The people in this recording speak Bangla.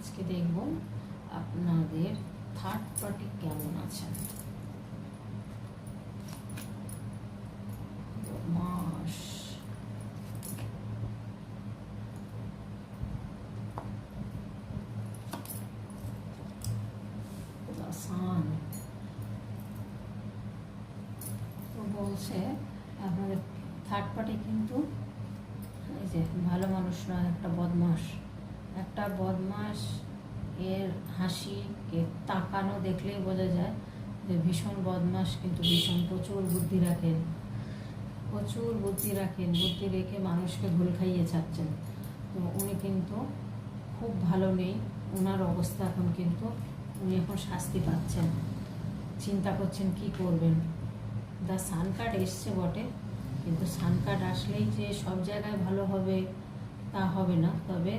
আজকে দেখব আপনাদের থার্ড পার্টি কেমন আছেন। মাস সান তো বলছে আপনাদের থার্ড পার্টি কিন্তু এই যে ভালো মানুষ নয়, একটা বদমাস এর হাসিকে তাকানো দেখলেই বোঝা যায় যে ভীষণ বদমাস, কিন্তু ভীষণ প্রচুর বুদ্ধি রাখেন, বুদ্ধি রেখে মানুষকে ভুল খাইয়ে ছাড়ছেন। তো উনি কিন্তু খুব ভালো নেই, ওনার অবস্থা এখন, কিন্তু উনি এখন শাস্তি পাচ্ছেন, চিন্তা করছেন কি করবেন। দ্য সান কার্ড এসছে বটে, কিন্তু সান কার্ড আসলেই যে সব জায়গায় ভালো হবে তা হবে না। তবে